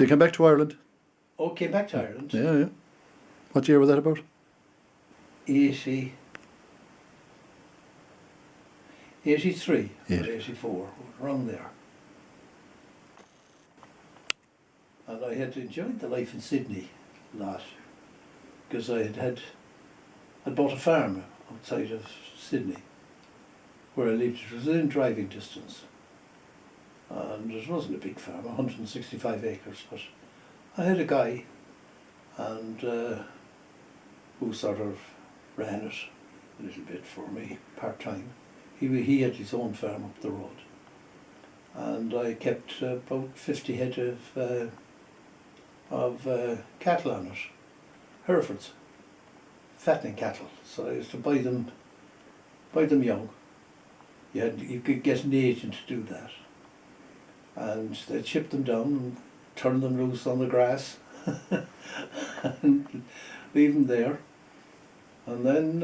They came back to Ireland. Oh, came back to Ireland. Yeah, yeah. What year was that about? 80, 83 Yeah. or 84, around there. And I had enjoyed the life in Sydney a lot, because I'd bought a farm outside of Sydney where I lived. It was within driving distance. And it wasn't a big farm, 165 acres, but I had a guy and who sort of ran it a little bit for me, part-time. He had his own farm up the road. And I kept about 50 head of cattle on it, Herefords, fattening cattle. So I used to buy them young. You could get an agent to do that. And they'd ship them down and turn them loose on the grass and leave them there. And then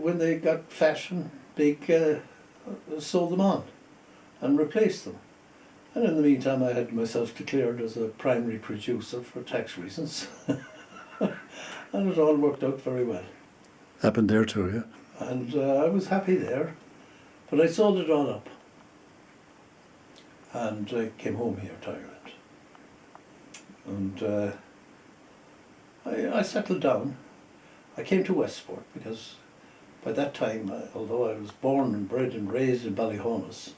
when they got fat and big, sold them on and replaced them. And in the meantime I had myself declared as a primary producer for tax reasons. And it all worked out very well. Happened there too, yeah. And I was happy there, but I sold it all up. And I came home here to Ireland. And I settled down. I came to Westport because by that time, although I was born and bred and raised in Ballyhonus,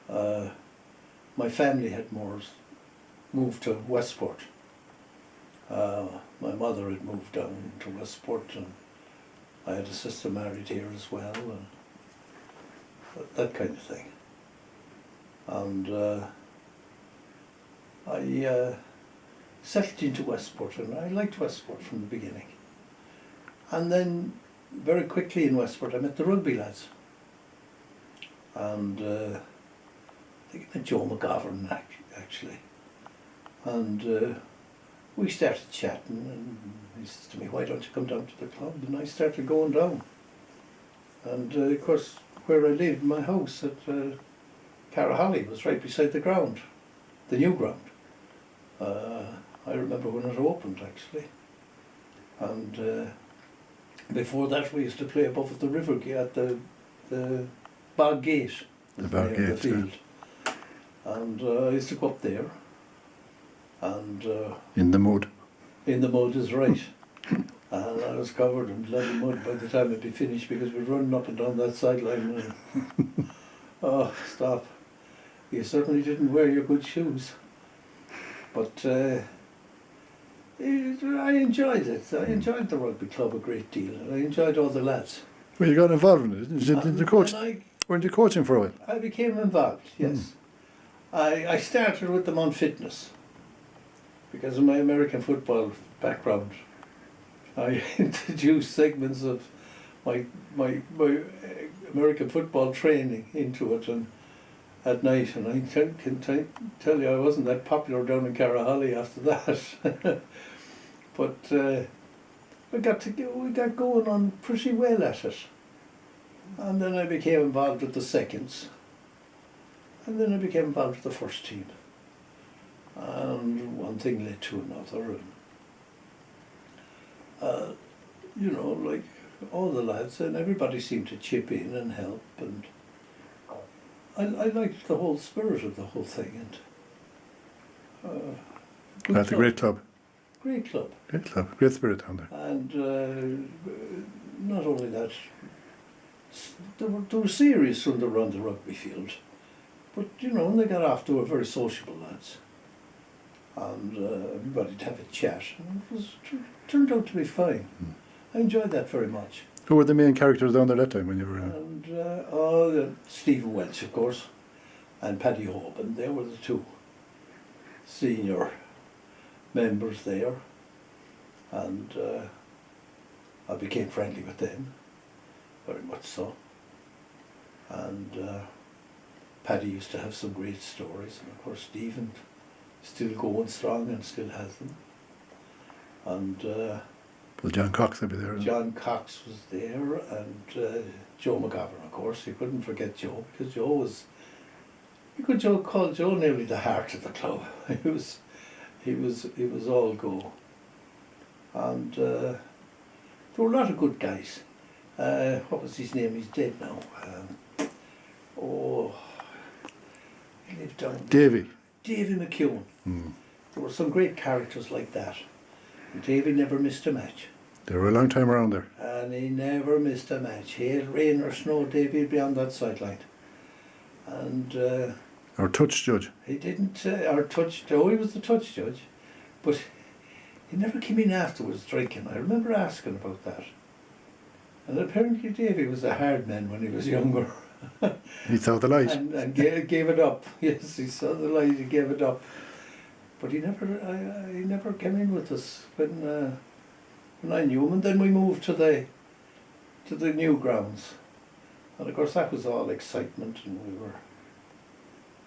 my family had moved to Westport. My mother had moved down to Westport, and I had a sister married here as well, and that kind of thing. And I settled into Westport, and I liked Westport from the beginning. And then very quickly in Westport I met the Rugby lads. And I think I met Joe McGovern actually. And we started chatting, and he says to me, "Why don't you come down to the club?" And I started going down. And of course where I lived, my house at Caraholly was right beside the ground, the new ground. I remember when it opened actually. And before that we used to play above at the river at the Bog Gate. The Bog Gate, the field. Yeah. And I used to go up there. And in the mud. In the mud is right. And I was covered in bloody mud by the time I'd be finished, because we were running up and down that sideline. And, oh, stop. You certainly didn't wear your good shoes. But I enjoyed it. I enjoyed the rugby club a great deal, and I enjoyed all the lads. Well, you got involved in it, didn't you? Weren't you coaching for a while? I became involved, yes. I started with them on fitness, because of my American football background. I introduced segments of my American football training into it, and at night, and I can tell you I wasn't that popular down in Caraholly after that. But we got going on pretty well at it. And then I became involved with the seconds. And then I became involved with the first team. And one thing led to another. And, you know, like all the lads, and everybody seemed to chip in and help. And I liked the whole spirit of the whole thing. And That's a great club. Great club. Great club. Great spirit down there. And not only that, they were serious when they were on the rugby field. But, you know, when they got off, they were very sociable lads. And everybody'd have a chat. And it turned out to be fine. I enjoyed that very much. Who were the main characters down there that time when you were? And Stephen Welch, of course, and Paddy Hoban. They were the two senior members there, and I became friendly with them, very much so. And Paddy used to have some great stories, and of course Stephen still going strong and still has them. And well, John Cox would be there. John Cox was there, and Joe McGovern, of course. You couldn't forget Joe, because Joe was You could call Joe nearly the heart of the club. He was all go. And there were a lot of good guys. What was his name? He's dead now. He lived down there. Davy McEwen. There were some great characters like that. And Davy never missed a match. They were a long time around there. And he never missed a match. Hail, rain or snow, Davy would be on that sideline. And Our touch judge. he didn't, he was the touch judge, but he never came in afterwards drinking. I remember asking about that. And apparently Davy was a hard man when he was younger. He saw the light. and gave it up. Yes, he saw the light, he gave it up. But he never came in with us when I knew him. And then we moved to the new grounds. And of course that was all excitement, and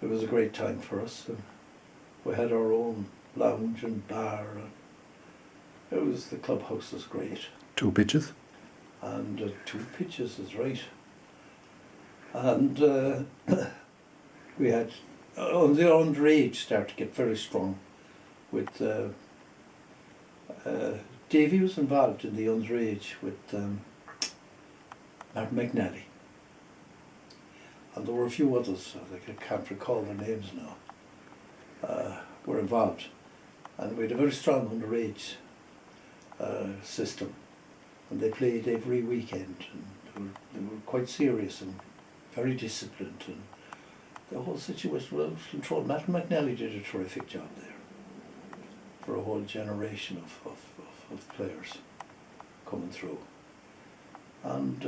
it was a great time for us. And we had our own lounge and bar. And the clubhouse was great. 2 pitches. And 2 pitches is right. And we had, the underage started to get very strong with, Davy was involved in the underage with Martin McNally. And there were a few others, I can't recall their names now, were involved. And we had a very strong underage system. And they played every weekend, and they were quite serious and very disciplined, and the whole situation was well controlled. Martin McNally did a terrific job there for a whole generation of players coming through. And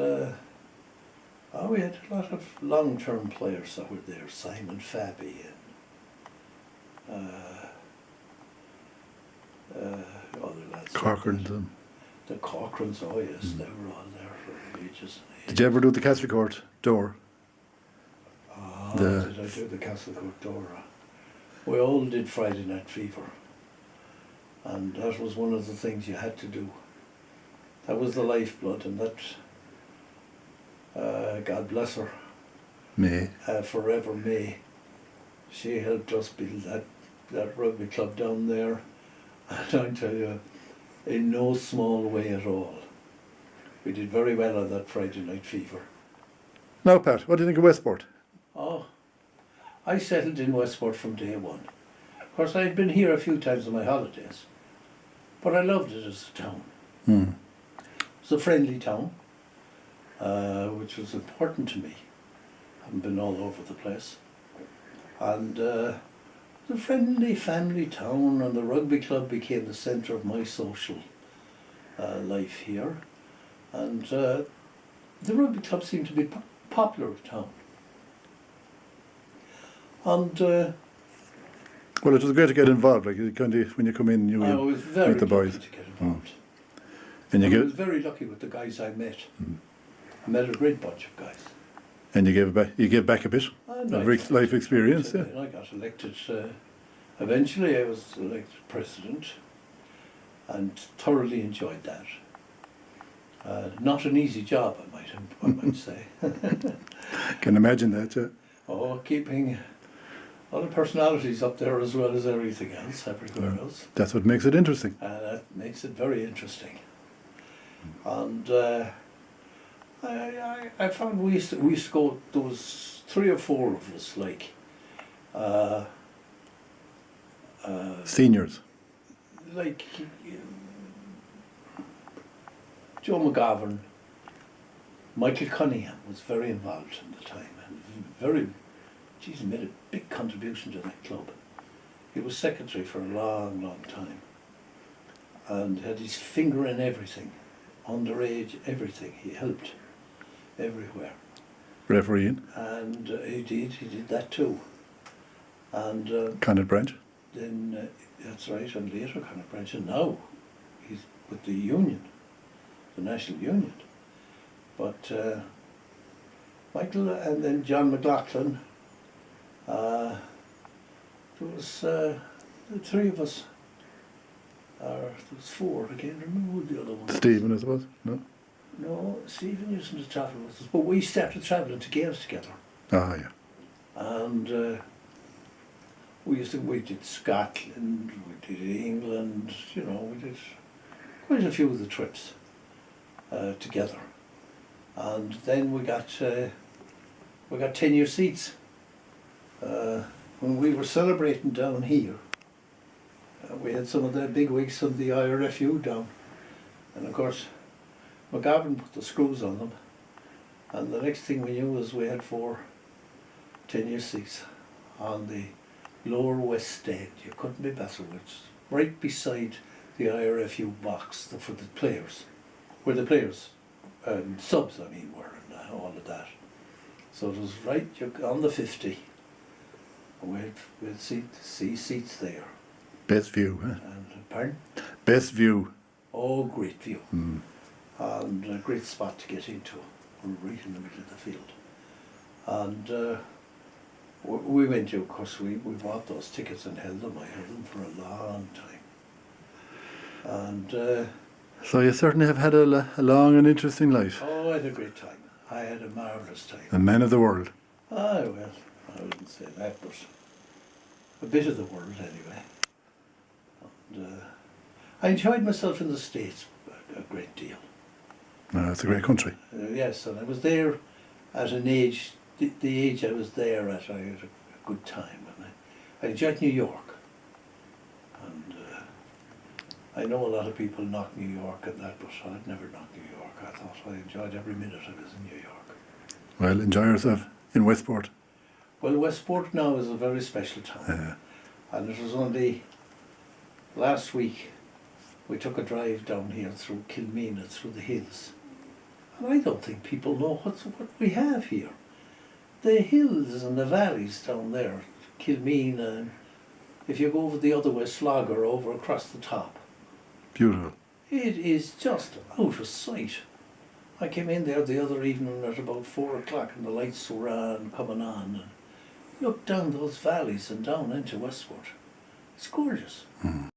we had a lot of long-term players that were there, Simon Fabi and other lads. Corcoran. The Corcorans, oh yes, they were all there for ages. Did you ever do the Castle Court door? Did I do the Castle Court door? We all did Friday Night Fever, and that was one of the things you had to do. That was the lifeblood, and that, God bless her, May. forever May. She helped us build that rugby club down there, and I tell you, in no small way at all. We did very well on that Friday Night Fever. Now, Pat, what do you think of Westport? Oh, I settled in Westport from day one. Of course, I had been here a few times on my holidays, but I loved it as a town. It's a friendly town, which was important to me. I haven't been all over the place. And a friendly family town, and the rugby club became the centre of my social life here. And the rugby club seemed to be popular in town. And well, it was great to get involved. Like kind of, when you come in, I was very meet the boys. lucky to get involved. And I was very lucky with the guys I met. I met a great bunch of guys. And you gave back a bit of life experience. Yeah. I got elected. Eventually, I was elected president, and thoroughly enjoyed that. Not an easy job, I might say. Can imagine that. Yeah. Oh, keeping all the personalities up there as well as everything else, everywhere else. That's what makes it interesting. That makes it very interesting. And I found we used to go, there was 3 or 4 of us, like Seniors. like Joe McGovern, Michael Cunningham was very involved in the time, and he made a big contribution to that club. He was secretary for a long, long time, and had his finger in everything, underage, everything. He helped everywhere. Refereeing. And he did that too. And Connaught Branch. then, that's right, and later Connaught Branch, and now he's with the union, the National Union. But Michael and then John McLaughlin, there was the 3 of us, there was 4, I can't remember who the other one was. Stephen, I suppose, no? No, Stephen used to travel with us, but we started travelling to games together. Ah, yeah. and we did Scotland, we did England, you know, we did quite a few of the trips together. And then we got 10-year seats. When we were celebrating down here, we had some of the big wigs of the IRFU down, and of course McGavin put the screws on them, and the next thing we knew was we had 4 10-year seats on the lower west stand. You couldn't be better. It's right beside the IRFU box for the players, where the players, subs I mean, were, and all of that. So it was right on the 50. We'd see seats there. Best view, huh? And, pardon? Best view. Oh, great view. And a great spot to get into. We're right in the middle of the field. And we went to, of course, we bought those tickets and held them. I held them for a long time. And So you certainly have had a long and interesting life. oh, I had a great time. I had a marvellous time. A man of the world. Ah, well, I wouldn't say that, but a bit of the world anyway. And I enjoyed myself in the States a great deal. It's a great country. Yes, and I was there at an age, the age I was there at, I had a good time. And I enjoyed New York. And I know a lot of people knock New York and that, but I'd never knock New York. I thought I enjoyed every minute I was in New York. Well, enjoy yourself in Westport. Well, Westport now is a very special town. And it was only last week we took a drive down here through Kilmena, through the hills. And I don't think people know what we have here. The hills and the valleys down there, Kilmena, and if you go over the other way, Slogger, over across the top. Beautiful. It is just out of sight. I came in there the other evening at about 4 o'clock and the lights were on, coming on, and looked down those valleys and down into Westport. It's gorgeous.